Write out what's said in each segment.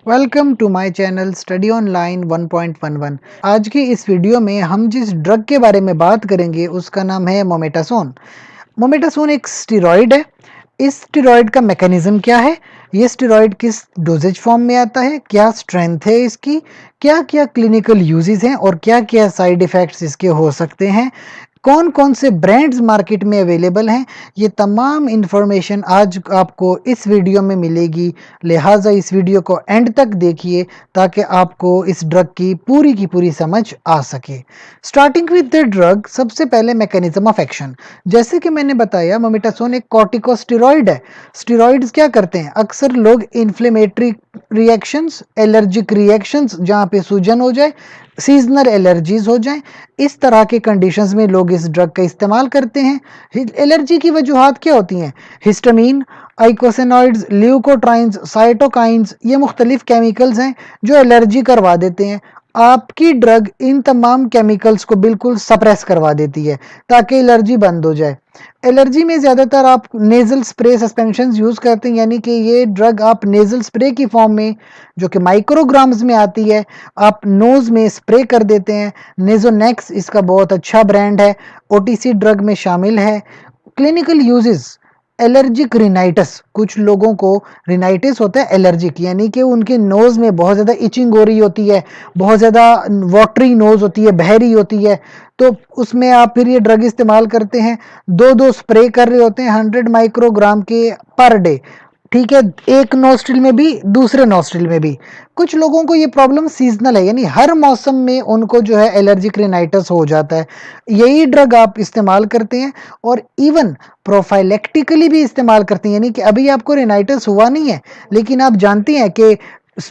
Welcome to my channel study online 1.11। आज की इस वीडियो में हम जिस ड्रग के बारे में बात करेंगे उसका नाम है मोमेटासोन। मोमेटासोन एक स्टेरॉइड है। इस स्टेरॉइड का मैकेनिज्म क्या है, ये स्टेरॉइड किस डोजेज फॉर्म में आता है, क्या स्ट्रेंथ है इसकी, क्या क्या क्लिनिकल यूजेस हैं और क्या क्या साइड इफ़ेक्ट्स इसके हो सकते हैं, कौन कौन से ब्रांड्स मार्केट में अवेलेबल हैं, ये तमाम इन्फॉर्मेशन आज आपको इस वीडियो में मिलेगी। लिहाजा इस वीडियो को एंड तक देखिए ताकि आपको इस ड्रग की पूरी समझ आ सके। स्टार्टिंग विद द ड्रग, सबसे पहले मैकेनिज्म ऑफ एक्शन। जैसे कि मैंने बताया, मोमेटासोन एक कॉर्टिकोस्टेरॉइड है। स्टेरॉइड्स क्या करते हैं, अक्सर लोग इन्फ्लेमेटरी रिएक्शंस, एलर्जिक रिएक्शंस जहाँ पे सूजन हो जाए, सीजनल एलर्जीज हो जाए, इस तरह के कंडीशंस में लोग इस ड्रग का इस्तेमाल करते हैं। एलर्जी की वजूहात क्या होती हैं, हिस्टामीन, आइकोसेनॉइड्स, ल्यूकोट्राइन्स, साइटोकाइंस, ये मुख्तलिफ केमिकल्स हैं जो एलर्जी करवा देते हैं। आपकी ड्रग इन तमाम केमिकल्स को बिल्कुल सप्रेस करवा देती है ताकि एलर्जी बंद हो जाए। एलर्जी में ज़्यादातर आप नेज़ल स्प्रे सस्पेंशन यूज़ करते हैं, यानी कि ये ड्रग आप नेज़ल स्प्रे की फॉर्म में, जो कि माइक्रोग्राम्स में आती है, आप नोज़ में स्प्रे कर देते हैं। नेज़ोनेक्स इसका बहुत अच्छा ब्रांड है, ओटीसी ड्रग में शामिल है। क्लिनिकल यूजेस, एलर्जिक रिनाइटिस, कुछ लोगों को रिनाइटिस होता है एलर्जिक, यानी कि उनके नोज़ में बहुत ज़्यादा इचिंग हो रही होती है, बहुत ज़्यादा वाटरी नोज़ होती है, बहरी होती है, तो उसमें आप फिर ये ड्रग इस्तेमाल करते हैं। दो दो स्प्रे कर रहे होते हैं 100 माइक्रोग्राम के पर डे, ठीक है, एक नोस्ट्रिल में भी दूसरे नोस्ट्रिल में भी। कुछ लोगों को ये प्रॉब्लम सीजनल है, यानी हर मौसम में उनको जो है एलर्जिक रिनाइटिस हो जाता है। यही ड्रग आप इस्तेमाल करते हैं और इवन प्रोफाइलेक्टिकली भी इस्तेमाल करते हैं, यानी कि अभी आपको रिनाइटिस हुआ नहीं है लेकिन आप जानते हैं कि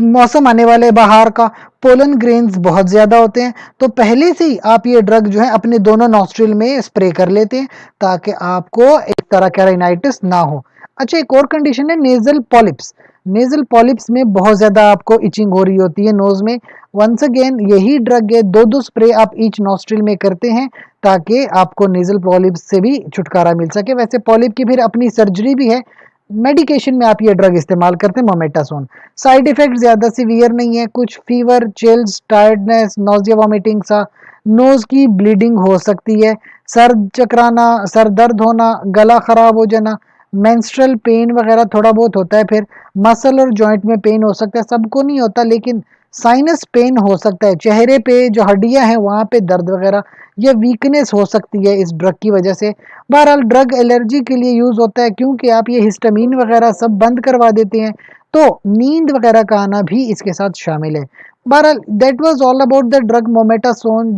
मौसम आने वाले बाहर का, पोलन ग्रेन्स बहुत ज़्यादा होते हैं, तो पहले से ही आप ये ड्रग जो है अपने दोनों नॉस्ट्रिल में स्प्रे कर लेते हैं ताकि आपको एक तरह का राइनाइटिस ना हो। अच्छा, एक और कंडीशन है नेजल पॉलिप्स। नेजल पॉलिप्स में बहुत ज़्यादा आपको इचिंग हो रही होती है नोज़ में। वंस अगेन यही ड्रग है, दो दो स्प्रे आप ईच नॉस्ट्रिल में करते हैं ताकि आपको नेजल पॉलिप्स से भी छुटकारा मिल सके। वैसे पॉलिप की फिर अपनी सर्जरी भी है। मेडिकेशन में आप ये ड्रग इस्तेमाल करते हैं मोमेटासोन। साइड इफेक्ट ज़्यादा सीवियर नहीं है, कुछ fever, chills, tiredness, nausea, vomiting सा, नोज़ की ब्लीडिंग हो सकती है, सर चकराना, सर दर्द होना, गला ख़राब हो जाना, मेंस्ट्रुअल पेन वगैरह थोड़ा बहुत होता है। फिर मसल और जॉइंट में पेन हो सकता है, सबको नहीं होता लेकिन साइनस पेन हो सकता है, चेहरे पे जो हड्डियां हैं वहाँ पे दर्द वगैरह, ये वीकनेस हो सकती है इस ड्रग की वजह से। बहरहाल ड्रग एलर्जी के लिए यूज़ होता है क्योंकि आप ये हिस्टामीन वगैरह सब बंद करवा देते हैं, तो नींद वगैरह का आना भी इसके साथ शामिल है। बहरहाल that was all about the drug mometasone.